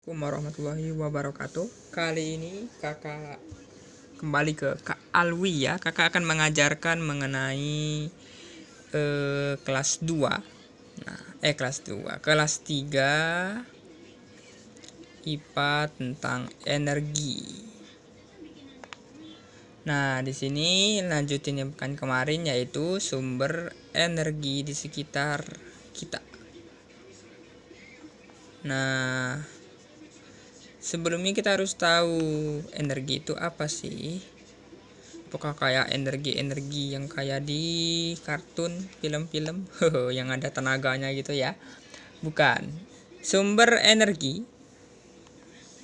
Assalamualaikum warahmatullahi wabarakatuh. Kali ini kakak kembali ke Kak Alwi ya. Kakak akan mengajarkan mengenai kelas 2. Kelas 3 IPA tentang energi. Nah, di sini lanjutin yang pekan kemarin, yaitu sumber energi di sekitar kita. Nah, sebelumnya kita harus tahu energi itu apa sih? Apakah kayak energi-energi yang kayak di kartun, film-film yang ada tenaganya gitu ya? Bukan. Sumber energi.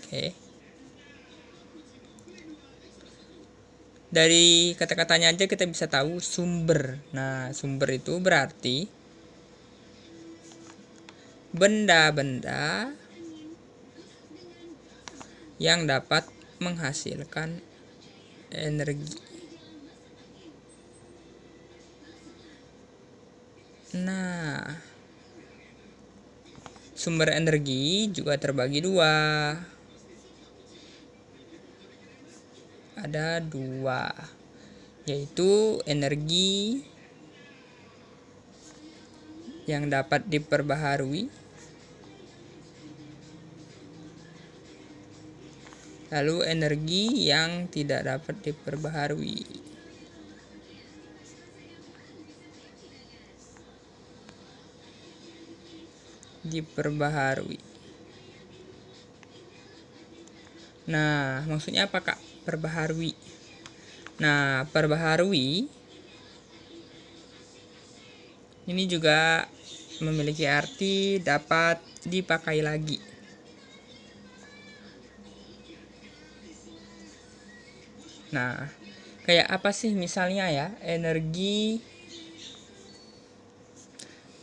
Oke. Dari kata-katanya aja kita bisa tahu sumber. Nah, sumber itu berarti benda-benda yang dapat menghasilkan energi. Nah, sumber energi juga terbagi dua. Ada dua, yaitu energi yang dapat diperbaharui, lalu energi yang tidak dapat diperbaharui. Nah, maksudnya apa Kak? Perbaharui. Nah, perbaharui ini juga memiliki arti dapat dipakai lagi. Nah, kayak apa sih misalnya ya? Energi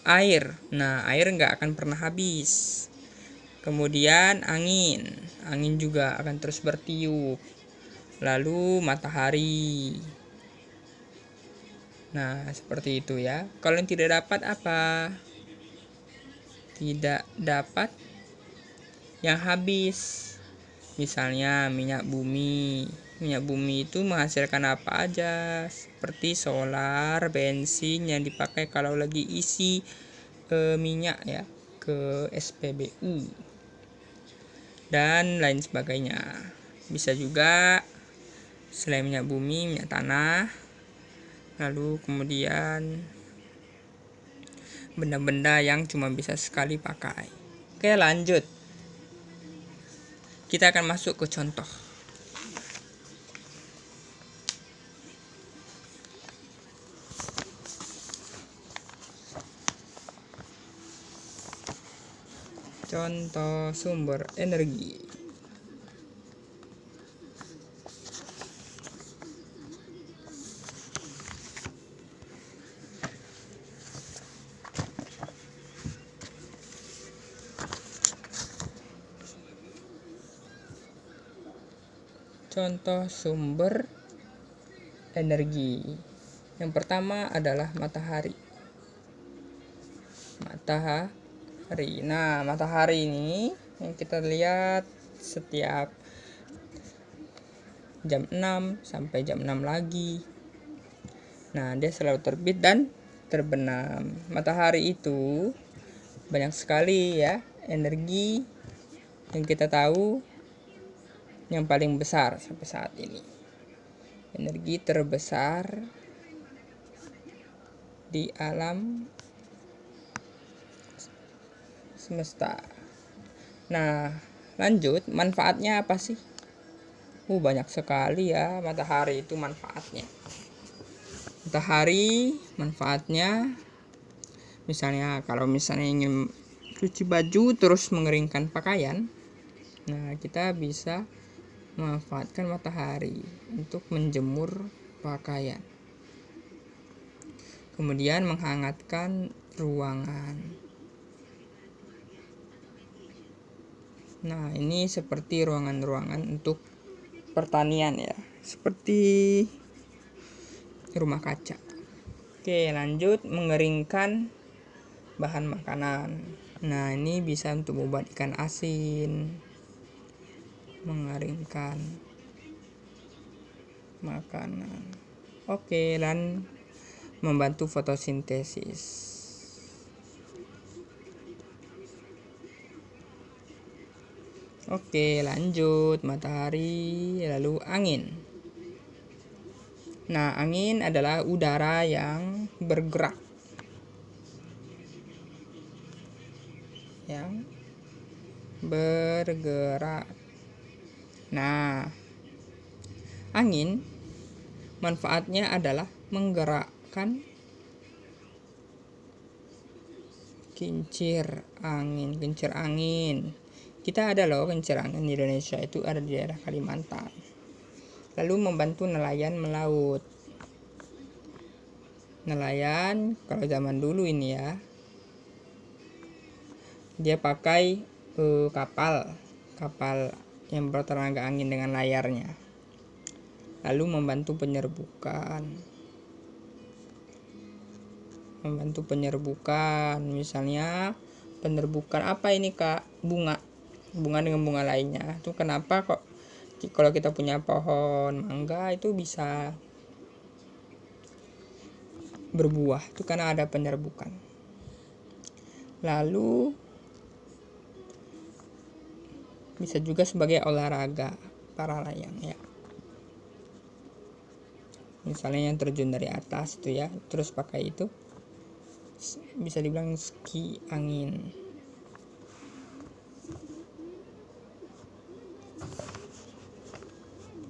air. Nah, air nggak akan pernah habis. Kemudian angin juga akan terus bertiup. Lalu matahari. Nah, seperti itu ya. Kalau yang tidak dapat apa? Tidak dapat yang habis. Misalnya minyak bumi. Minyak bumi itu menghasilkan apa aja? Seperti solar, bensin yang dipakai kalau lagi isi minyak ya ke SPBU dan lain sebagainya. Bisa juga selain minyak bumi, minyak tanah, lalu kemudian benda-benda yang cuma bisa sekali pakai. Oke, lanjut. Kita akan masuk ke contoh. Contoh sumber energi. Contoh sumber energi. Yang pertama adalah matahari. Nah, matahari ini yang kita lihat setiap jam 6 sampai jam 6 lagi. Nah, dia selalu terbit dan terbenam. Matahari itu banyak sekali ya energi yang kita tahu yang paling besar sampai saat ini. Energi terbesar di alam semesta. Nah, lanjut, manfaatnya apa sih? Banyak sekali ya matahari itu manfaatnya. Matahari manfaatnya misalnya kalau ingin cuci baju terus mengeringkan pakaian. Nah, kita bisa memanfaatkan matahari untuk menjemur pakaian. Kemudian menghangatkan ruangan. Nah, ini seperti ruangan-ruangan untuk pertanian ya, seperti rumah kaca. Oke, lanjut, mengeringkan bahan makanan. Nah, ini bisa untuk membuat ikan asin, makan makanan. Oke, dan membantu fotosintesis. Oke, lanjut matahari, lalu angin. Nah, angin adalah udara yang bergerak. Nah, angin manfaatnya adalah menggerakkan kincir angin. Kita ada loh kincir angin di Indonesia, itu ada di daerah Kalimantan. Lalu membantu nelayan melaut. Nelayan kalau zaman dulu ini ya, dia pakai kapal yang bertenaga angin dengan layarnya. Lalu membantu penyerbukan, misalnya penyerbukan apa ini Kak? Bunga dengan bunga lainnya. Itu kenapa kok kalau kita punya pohon mangga itu bisa berbuah, itu karena ada penyerbukan. Lalu bisa juga sebagai olahraga para layang ya. Misalnya yang terjun dari atas itu ya, terus pakai itu, bisa dibilang ski angin.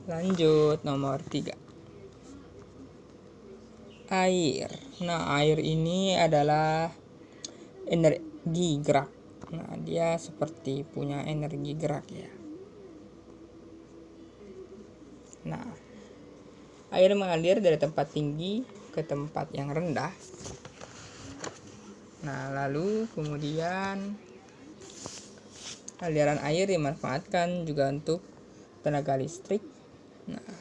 Lanjut nomor 3. Air. Nah, air ini adalah energi gerak. Nah, dia seperti punya energi gerak ya. Nah, air mengalir dari tempat tinggi ke tempat yang rendah. Nah, lalu kemudian aliran air dimanfaatkan juga untuk tenaga listrik. Nah,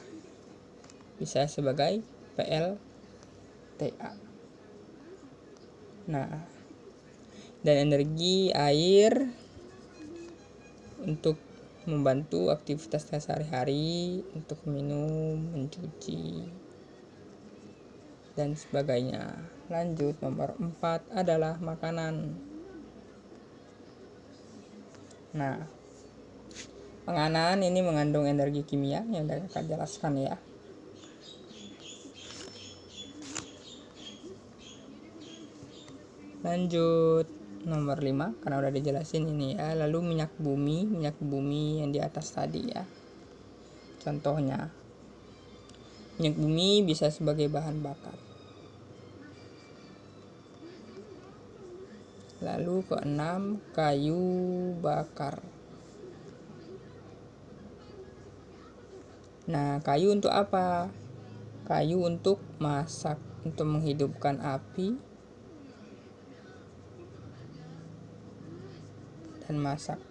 bisa sebagai PLTA. Nah, dan energi air untuk membantu aktivitas sehari-hari, untuk minum, mencuci, dan sebagainya. Lanjut, nomor 4 adalah makanan. Nah, makanan ini mengandung energi kimia yang saya akan jelaskan ya. Lanjut nomor 5, karena udah dijelasin ini ya. Lalu minyak bumi yang di atas tadi ya. Contohnya, minyak bumi bisa sebagai bahan bakar. Lalu ke-6, kayu bakar. Nah, kayu untuk apa? Kayu untuk masak, untuk menghidupkan api dan masak.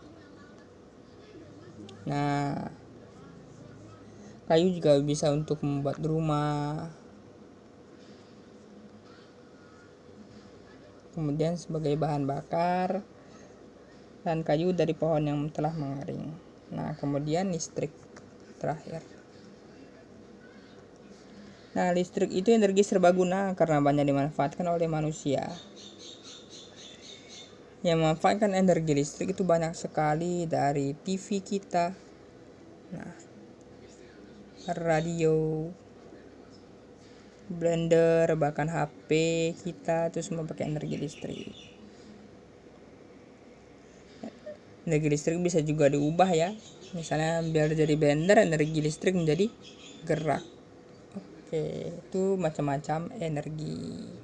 Nah, kayu juga bisa untuk membuat rumah, kemudian sebagai bahan bakar, dan kayu dari pohon yang telah mengering. Nah, kemudian listrik terakhir. Nah, listrik itu energi serbaguna karena banyak dimanfaatkan oleh manusia. Yang memanfaatkan energi listrik itu banyak sekali, dari TV kita, nah, radio, blender, bahkan HP kita itu semua pakai energi listrik. Energi listrik bisa juga diubah ya, misalnya biar jadi blender, energi listrik menjadi gerak. Oke, itu macam-macam energi.